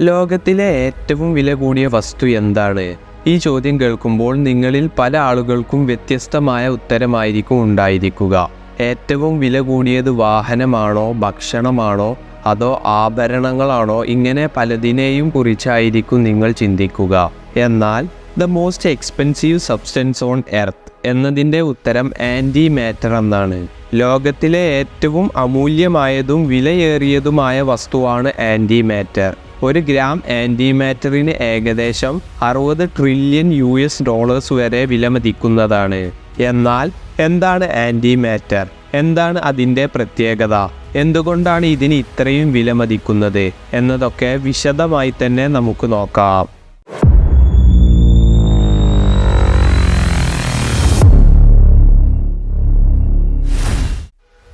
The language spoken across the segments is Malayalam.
ലോകത്തിലെ ഏറ്റവും വില കൂടിയ വസ്തു എന്താണ്? ഈ ചോദ്യം കേൾക്കുമ്പോൾ നിങ്ങളിൽ പല ആളുകൾക്കും വ്യത്യസ്തമായ ഉത്തരമായിരിക്കും ഉണ്ടായിരിക്കുക. ഏറ്റവും വില കൂടിയത് വാഹനമാണോ, ഭക്ഷണമാണോ, അതോ ആഭരണങ്ങളാണോ? ഇങ്ങനെ പലതിനെയും കുറിച്ചായിരിക്കും നിങ്ങൾ ചിന്തിക്കുക. എന്നാൽ the most expensive substance on earth എന്നതിൻ്റെ ഉത്തരം ആൻറ്റി മാറ്റർ എന്നാണ്. ലോകത്തിലെ ഏറ്റവും അമൂല്യമായതും വിലയേറിയതുമായ വസ്തുവാണ് ആൻറ്റി മാറ്റർ. ഒരു ഗ്രാം ആൻറ്റി മാറ്ററിന് ഏകദേശം 60 ട്രില്യൺ US$ വരെ വിലമതിക്കുന്നതാണ്. എന്നാൽ എന്താണ് ആൻറ്റി മാറ്റർ? എന്താണ് അതിൻ്റെ പ്രത്യേകത? എന്തുകൊണ്ടാണ് ഇതിന് ഇത്രയും വിലമതിക്കുന്നത് എന്നതൊക്കെ വിശദമായി തന്നെ നമുക്ക് നോക്കാം.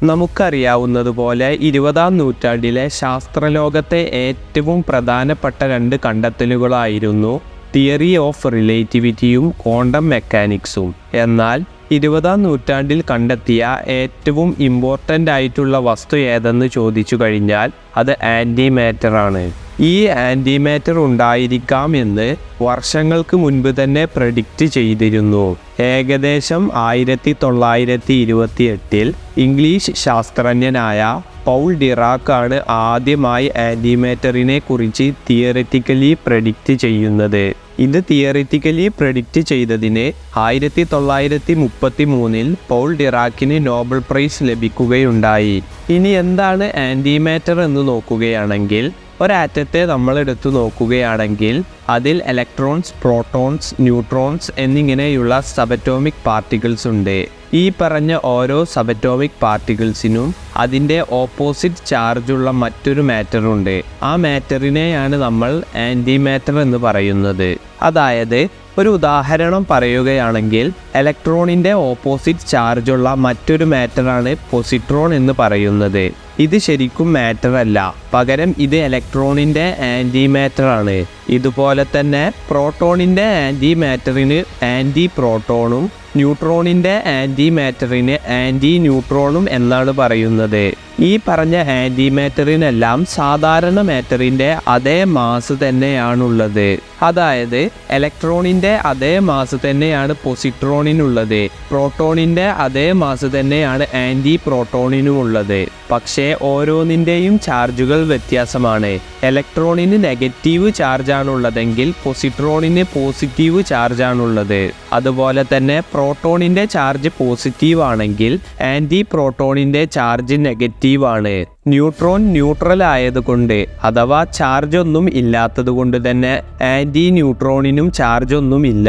നമുക്കറിയാവുന്നതുപോലെ 20-ാം നൂറ്റാണ്ടിലെ ശാസ്ത്രലോകത്തെ ഏറ്റവും പ്രധാനപ്പെട്ട 2 കണ്ടെത്തലുകളായിരുന്നു തിയറി ഓഫ് റിലേറ്റിവിറ്റിയും ക്വാണ്ടം മെക്കാനിക്സും. എന്നാൽ 20-ാം നൂറ്റാണ്ടിൽ കണ്ടെത്തിയ ഏറ്റവും ഇമ്പോർട്ടൻ്റ് ആയിട്ടുള്ള വസ്തു ഏതെന്ന് ചോദിച്ചു കഴിഞ്ഞാൽ അത് ആൻറ്റി മാറ്ററാണ്. ഈ ആൻറ്റി മാറ്റർ ഉണ്ടായിരിക്കാം എന്ന് വർഷങ്ങൾക്ക് മുൻപ് തന്നെ പ്രെഡിക്റ്റ് ചെയ്തിരുന്നു. ഏകദേശം 1928 ഇംഗ്ലീഷ് ശാസ്ത്രജ്ഞനായ പൗൾ ഡിറാക് ആണ് ആദ്യമായി ആൻറ്റി മാറ്ററിനെ കുറിച്ച് തിയറിറ്റിക്കലി പ്രെഡിക്റ്റ് ചെയ്യുന്നത്. ഇത് തിയറിറ്റിക്കലി പ്രെഡിക്റ്റ് ചെയ്തതിന് 1933 പൗൾ ഡിറാക്കിന് നോബൽ പ്രൈസ് ലഭിക്കുകയുണ്ടായി. ഇനി എന്താണ് ആൻറ്റി മാറ്റർ എന്ന് നോക്കുകയാണെങ്കിൽ, ഒരാറ്റത്തെ നമ്മൾ എടുത്തു നോക്കുകയാണെങ്കിൽ അതിൽ ഇലക്ട്രോൺസ്, പ്രോട്ടോൺസ്, ന്യൂട്രോൺസ് എന്നിങ്ങനെയുള്ള സബറ്റോമിക് പാർട്ടിക്കിൾസ് ഉണ്ട്. ഈ പറഞ്ഞ ഓരോ സബറ്റോമിക് പാർട്ടിക്കിൾസിനും അതിൻ്റെ ഓപ്പോസിറ്റ് ചാർജുള്ള മറ്റൊരു മാറ്ററുണ്ട്. ആ മാറ്ററിനെയാണ് നമ്മൾ ആൻറ്റി മാറ്റർ എന്ന് പറയുന്നത്. അതായത് ഒരു ഉദാഹരണം പറയുകയാണെങ്കിൽ ഇലക്ട്രോണിൻ്റെ ഓപ്പോസിറ്റ് ചാർജുള്ള മറ്റൊരു മാറ്ററാണ് പൊസിട്രോൺ എന്ന് പറയുന്നത്. ഇത് ശരിക്കും മാറ്റർ അല്ല, പകരം ഇത് ഇലക്ട്രോണിൻ്റെ ആൻറ്റി മാറ്ററാണ്. ഇതുപോലെ തന്നെ പ്രോട്ടോണിൻ്റെ ആൻറ്റി മാറ്ററിന് ആൻറ്റി പ്രോട്ടോണും ന്യൂട്രോണിൻ്റെ ആൻറ്റി മാറ്ററിന് ആൻറ്റി ന്യൂട്രോണും എന്നാണ് പറയുന്നത്. ഈ പറഞ്ഞ ആൻറ്റി മാറ്ററിനെല്ലാം സാധാരണ മാറ്ററിൻ്റെ അതേ മാസ് തന്നെയാണുള്ളത്. അതായത് ഇലക്ട്രോണിൻ്റെ അതേ മാസ് തന്നെയാണ് പൊസിട്രോണിനുള്ളത്, പ്രോട്ടോണിൻ്റെ അതേ മാസ് തന്നെയാണ് ആൻറ്റി പ്രോട്ടോണിനുമുള്ളത്. പക്ഷേ ഓരോന്നിൻ്റെയും ചാർജുകൾ വ്യത്യാസമാണ്. ഇലക്ട്രോണിന് നെഗറ്റീവ് ചാർജാണുള്ളതെങ്കിൽ പൊസിട്രോണിന് പോസിറ്റീവ് ചാർജാണുള്ളത്. അതുപോലെ തന്നെ പ്രോട്ടോണിൻ്റെ ചാർജ് പോസിറ്റീവ് ആണെങ്കിൽ ആൻറ്റി പ്രോട്ടോണിൻ്റെ ചാർജ് നെഗറ്റീവ് ആണ്. ന്യൂട്രോൺ ന്യൂട്രൽ ആയതുകൊണ്ട്, അഥവാ ചാർജ് ഒന്നും ഇല്ലാത്തത് കൊണ്ട് തന്നെ ആൻറ്റി ന്യൂട്രോണിനും ചാർജ് ഒന്നും ഇല്ല.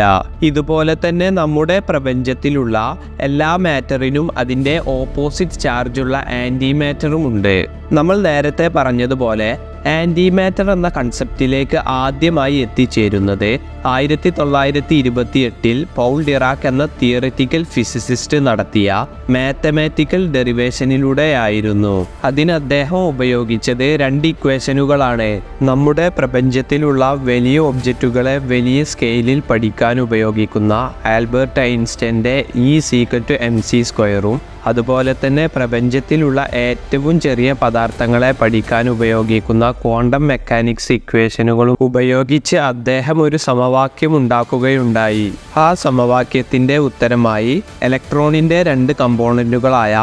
ഇതുപോലെ തന്നെ നമ്മുടെ പ്രപഞ്ചത്തിലുള്ള എല്ലാ മാറ്ററിനും അതിൻ്റെ ഓപ്പോസിറ്റ് ചാർജുള്ള ആൻറ്റി മാറ്ററും ഉണ്ട്. നമ്മൾ നേരത്തെ പറഞ്ഞതുപോലെ ആൻറ്റി മാറ്റർ എന്ന കൺസെപ്റ്റിലേക്ക് ആദ്യമായി എത്തിച്ചേരുന്നത് 1928 പൗൾ ഡിറാക് എന്ന തിയറിറ്റിക്കൽ ഫിസിസിസ്റ്റ് നടത്തിയ മാത്തമാറ്റിക്കൽ ഡെറിവേഷനിലൂടെയായിരുന്നു. അതിന് അദ്ദേഹം ഉപയോഗിച്ചത് 2 ഇക്വേഷനുകളാണ്. നമ്മുടെ പ്രപഞ്ചത്തിലുള്ള വലിയ ഒബ്ജക്റ്റുകളെ വലിയ സ്കെയിലിൽ പഠിക്കാൻ ഉപയോഗിക്കുന്ന ആൽബർട്ട് ഐൻസ്റ്റൈൻ്റെ E=mc², അതുപോലെ തന്നെ പ്രപഞ്ചത്തിലുള്ള ഏറ്റവും ചെറിയ പദാർത്ഥങ്ങളെ പഠിക്കാൻ ഉപയോഗിക്കുന്ന ക്വാണ്ടം മെക്കാനിക്സ് ഇക്വേഷനുകളും ഉപയോഗിച്ച് അദ്ദേഹം ഒരു സമവാക്യം ഉണ്ടാക്കുകയുണ്ടായി. ആ സമവാക്യത്തിൻ്റെ ഉത്തരമായി ഇലക്ട്രോണിൻ്റെ 2 കമ്പോണൻറ്റുകളായ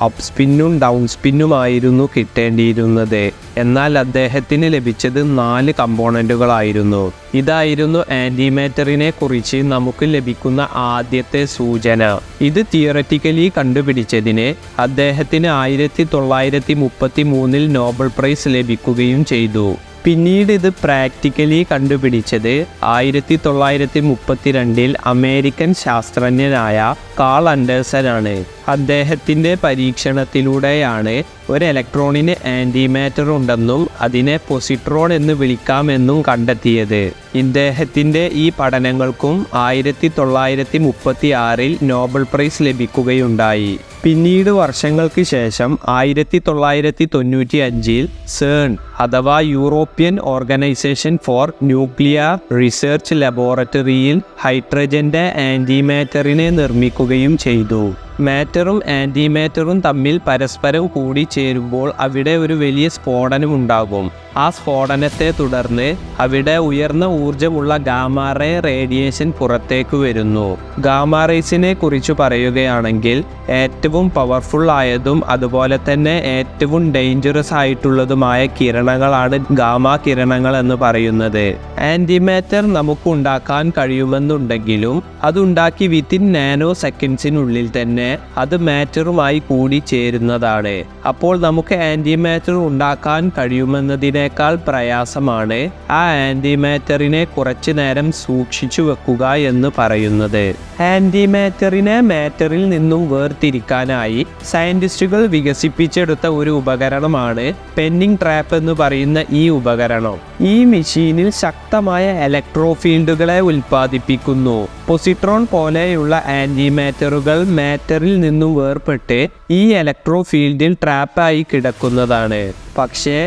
അപ്പ് സ്പിന്നും ഡൗൺ സ്പിന്നുമായിരുന്നു കിട്ടേണ്ടിയിരുന്നത്. എന്നാൽ അദ്ദേഹത്തിന് ലഭിച്ചത് 4 കമ്പോണൻറ്റുകളായിരുന്നു. ഇതായിരുന്നു ആൻറ്റി മാറ്ററിനെ കുറിച്ച് നമുക്ക് ലഭിക്കുന്ന ആദ്യത്തെ സൂചന. ഇത് തിയററ്റിക്കലി കണ്ടുപിടിച്ചതിന് അദ്ദേഹത്തിന് 1933 നോബൽ പ്രൈസ് ലഭിക്കുകയും ചെയ്തു. പിന്നീട് ഇത് പ്രാക്ടിക്കലി കണ്ടുപിടിച്ചത് 1932 അമേരിക്കൻ ശാസ്ത്രജ്ഞനായ കാൾ ആൻഡേഴ്സൺ ആണ്. അദ്ദേഹത്തിൻ്റെ പരീക്ഷണത്തിലൂടെയാണ് ഒരു ഇലക്ട്രോണിന് ആൻറ്റി മാറ്റർ ഉണ്ടെന്നും അതിനെ പൊസിട്രോൺ എന്ന് വിളിക്കാമെന്നും കണ്ടെത്തിയത്. ഇദ്ദേഹത്തിൻ്റെ ഈ പഠനങ്ങൾക്കും 1936 നോബൽ പ്രൈസ് ലഭിക്കുകയുണ്ടായി. പിന്നീട് വർഷങ്ങൾക്ക് ശേഷം 1995 സേൺ അഥവാ European organisation for nuclear research ലബോറട്ടറിയിൽ ഹൈഡ്രജൻ്റെ ആൻറ്റി മാറ്ററിനെ നിർമ്മിക്കുകയും ചെയ്തു. മാറ്ററും ആൻറ്റി മാറ്ററും തമ്മിൽ പരസ്പരം കൂടിച്ചേരുമ്പോൾ അവിടെ ഒരു വലിയ സ്ഫോടനമുണ്ടാകും. ആ സ്ഫോടനത്തെ തുടർന്ന് അവിടെ ഉയർന്ന ഊർജമുള്ള ഗാമാ റേ റേഡിയേഷൻ പുറത്തേക്ക് വരുന്നു. ഗാമാ റേസിനെ കുറിച്ച് പറയുകയാണെങ്കിൽ ഏറ്റവും പവർഫുൾ ആയതും അതുപോലെ തന്നെ ഏറ്റവും ഡേഞ്ചറസ് ആയിട്ടുള്ളതുമായ കിരണങ്ങളാണ് ഗാമാ കിരണങ്ങൾ എന്ന് പറയുന്നത്. ആൻറ്റിമാറ്റർ നമുക്ക് ഉണ്ടാക്കാൻ കഴിയുമെന്നുണ്ടെങ്കിലും അതുണ്ടാക്കി വിത്തിൻ നാനോ സെക്കൻഡ്സിനുള്ളിൽ തന്നെ അത് മാറ്ററുമായി കൂടി ചേരുന്നതാണ്. അപ്പോൾ നമുക്ക് ആൻറ്റിമാറ്റർ ഉണ്ടാക്കാൻ കഴിയുമെന്നതിനേക്കാൾ പ്രയാസമാണ് ആ ആൻറ്റിമാറ്ററിനെ കുറച്ചു നേരം സൂക്ഷിച്ചു വെക്കുക എന്ന് പറയുന്നത്. ആൻറ്റിമാറ്ററിനെ മാറ്ററിൽ നിന്നും വേർതിരിക്കാനായി സയന്റിസ്റ്റുകൾ വികസിപ്പിച്ചെടുത്ത ഒരു ഉപകരണമാണ് പെന്നിംഗ് ട്രാപ്പ് എന്ന് പറയുന്ന ഈ ഉപകരണം. ഈ മെഷീനിൽ ശക്തമായ ഇലക്ട്രോഫീൽഡുകളെ ഉൽപ്പാദിപ്പിക്കുന്നു. പൊസിട്രോൺ പോലെയുള്ള ആൻറ്റിമാറ്ററുകൾ മാറ്ററിൽ നിന്നും വേർപെട്ട് ഈ ഇലക്ട്രോഫീൽഡിൽ ട്രാപ്പായി കിടക്കുന്നതാണ്. പക്ഷേ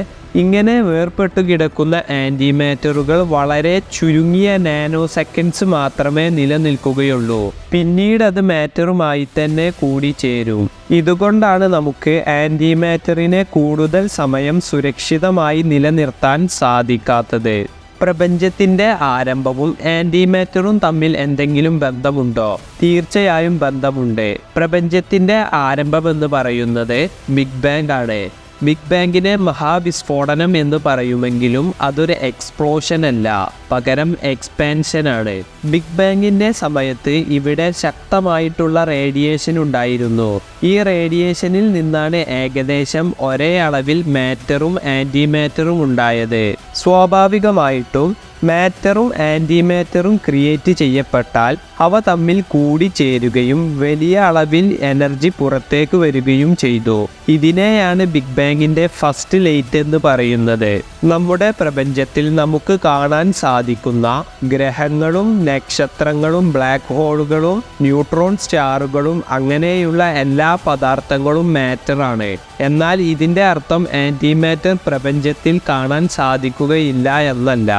ഇങ്ങനെ വേർപെട്ടു കിടക്കുന്ന ആൻറ്റിമാറ്ററുകൾ വളരെ ചുരുങ്ങിയ നാനോ സെക്കൻഡ്സ് മാത്രമേ നിലനിൽക്കുകയുള്ളൂ. പിന്നീട് അത് മാറ്ററുമായി തന്നെ കൂടിച്ചേരും. ഇതുകൊണ്ടാണ് നമുക്ക് ആൻറ്റിമാറ്ററിനെ കൂടുതൽ സമയം സുരക്ഷിതമായി നിലനിർത്താൻ സാധിക്കാത്തത്. പ്രപഞ്ചത്തിൻ്റെ ആരംഭവും ആൻറ്റിമാറ്ററും തമ്മിൽ എന്തെങ്കിലും ബന്ധമുണ്ടോ? തീർച്ചയായും ബന്ധമുണ്ട്. പ്രപഞ്ചത്തിൻ്റെ ആരംഭം എന്ന് പറയുന്നത് ബിഗ് ബാങ് ആണ്. ബിഗ് ബാങ്കിനെ മഹാവിസ്ഫോടനം എന്ന് പറയുമെങ്കിലും അതൊരു എക്സ്പ്ലോഷൻ അല്ല, പകരം എക്സ്പാൻഷനാണ്. ബിഗ് ബാങ്കിൻ്റെ സമയത്ത് ഇവിടെ ശക്തമായിട്ടുള്ള റേഡിയേഷൻ ഉണ്ടായിരുന്നു. ഈ റേഡിയേഷനിൽ നിന്നാണ് ഏകദേശം ഒരേ അളവിൽ മാറ്ററും ആൻറ്റിമാറ്ററും ഉണ്ടായത്. സ്വാഭാവികമായിട്ടും മാറ്ററും ആൻറ്റിമാറ്ററും ക്രിയേറ്റ് ചെയ്യപ്പെട്ടാൽ അവ തമ്മിൽ കൂടിച്ചേരുകയും വലിയ അളവിൽ എനർജി പുറത്തേക്ക് വരികയും ചെയ്തു. ഇതിനെയാണ് ബിഗ് ബാങ്ങിൻ്റെ ഫസ്റ്റ് ലൈറ്റ് എന്ന് പറയുന്നത്. നമ്മുടെ പ്രപഞ്ചത്തിൽ നമുക്ക് കാണാൻ സാധിക്കുന്ന ഗ്രഹങ്ങളും നക്ഷത്രങ്ങളും ബ്ലാക്ക് ഹോളുകളും ന്യൂട്രോൺ സ്റ്റാറുകളും അങ്ങനെയുള്ള എല്ലാ പദാർത്ഥങ്ങളും മാറ്ററാണ്. എന്നാൽ ഇതിൻ്റെ അർത്ഥം ആൻറ്റിമാറ്റർ പ്രപഞ്ചത്തിൽ കാണാൻ സാധിക്കുകയില്ല എന്നല്ല.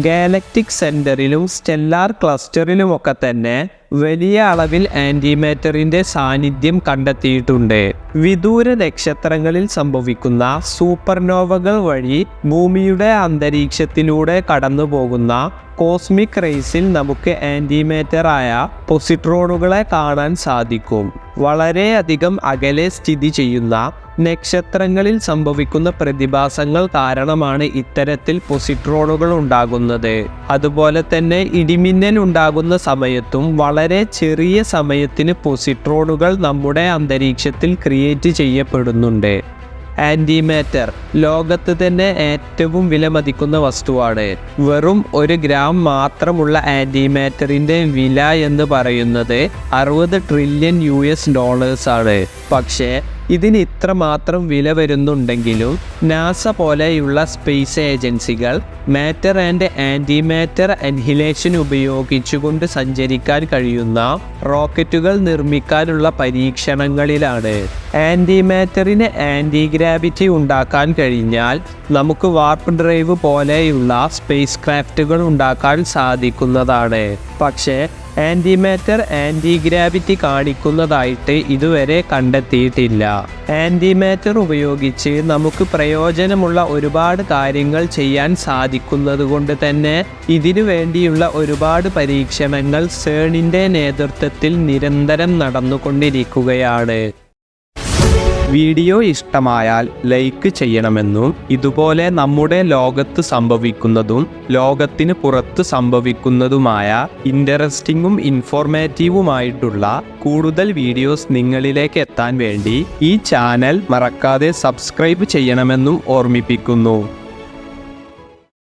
ഗാലക്റ്റിക് സെൻറ്ററിലും സ്റ്റെല്ലാർ ക്ലസ്റ്ററിലുമൊക്കെ തന്നെ വലിയ അളവിൽ ആൻറ്റിമാറ്ററിൻ്റെ സാന്നിധ്യം കണ്ടെത്തിയിട്ടുണ്ട്. വിദൂര നക്ഷത്രങ്ങളിൽ സംഭവിക്കുന്ന സൂപ്പർനോവകൾ വഴി ഭൂമിയുടെ അന്തരീക്ഷത്തിലൂടെ കടന്നു പോകുന്ന കോസ്മിക് റേസിൽ നമുക്ക് ആൻറ്റിമാറ്ററായ പൊസിട്രോണുകളെ കാണാൻ സാധിക്കും. വളരെയധികം അകലെ സ്ഥിതി ചെയ്യുന്ന നക്ഷത്രങ്ങളിൽ സംഭവിക്കുന്ന പ്രതിഭാസങ്ങൾ കാരണമാണ് ഇത്തരത്തിൽ പൊസിട്രോണുകൾ ഉണ്ടാകുന്നത്. അതുപോലെ തന്നെ ഇടിമിന്നൽ ഉണ്ടാകുന്ന സമയത്തും വളരെ ചെറിയ സമയത്തിന് പൊസിട്രോണുകൾ നമ്മുടെ അന്തരീക്ഷത്തിൽ ക്രിയേറ്റ് ചെയ്യപ്പെടുന്നുണ്ട്. ആൻറ്റിമാറ്റർ ലോകത്ത് തന്നെ ഏറ്റവും വിലമതിക്കുന്ന വസ്തുവാണ്. വെറും 1 ഗ്രാം മാത്രമുള്ള ആൻറ്റിമാറ്ററിൻ്റെ വില എന്ന് പറയുന്നത് $60 ട്രില്യൺ ആണ്. പക്ഷേ ഇതിന് ഇത്രമാത്രം വില വരുന്നുണ്ടെങ്കിലും നാസ പോലെയുള്ള സ്പേസ് ഏജൻസികൾ മാറ്റർ ആൻഡ് ആൻറ്റിമാറ്റർ അൻഹിലേഷൻ ഉപയോഗിച്ചുകൊണ്ട് സഞ്ചരിക്കാൻ കഴിയുന്ന റോക്കറ്റുകൾ നിർമ്മിക്കാനുള്ള പരീക്ഷണങ്ങളിലാണ്. ആൻറ്റിമാറ്ററിന് ആൻറ്റി ഗ്രാവിറ്റി ഉണ്ടാക്കാൻ കഴിഞ്ഞാൽ നമുക്ക് വാർപ്പ് ഡ്രൈവ് പോലെയുള്ള സ്പേസ് ക്രാഫ്റ്റുകൾ ഉണ്ടാക്കാൻ സാധിക്കുന്നതാണ്. പക്ഷേ ആൻറ്റിമാറ്റർ ആൻറ്റി ഗ്രാവിറ്റി കാണിക്കുന്നതായിട്ട് ഇതുവരെ കണ്ടെത്തിയിട്ടില്ല. ആൻറ്റിമാറ്റർ ഉപയോഗിച്ച് നമുക്ക് പ്രയോജനമുള്ള ഒരുപാട് കാര്യങ്ങൾ ചെയ്യാൻ സാധിക്കുന്നത് കൊണ്ട് തന്നെ ഇതിനു വേണ്ടിയുള്ള ഒരുപാട് പരീക്ഷണങ്ങൾ സേണിൻ്റെ നേതൃത്വത്തിൽ നിരന്തരം നടന്നുകൊണ്ടിരിക്കുകയാണ്. വീഡിയോ ഇഷ്ടമായാൽ ലൈക്ക് ചെയ്യണമെന്നും ഇതുപോലെ നമ്മുടെ ലോകത്ത് സംഭവിക്കുന്നതും ലോകത്തിന് പുറത്ത് സംഭവിക്കുന്നതുമായ ഇൻട്രസ്റ്റിംഗും ഇൻഫോർമേറ്റീവുമായിട്ടുള്ള കൂടുതൽ വീഡിയോസ് നിങ്ങളിലേക്ക് എത്താൻ വേണ്ടി ഈ ചാനൽ മറക്കാതെ സബ്സ്ക്രൈബ് ചെയ്യണമെന്നും ഓർമ്മിപ്പിക്കുന്നു.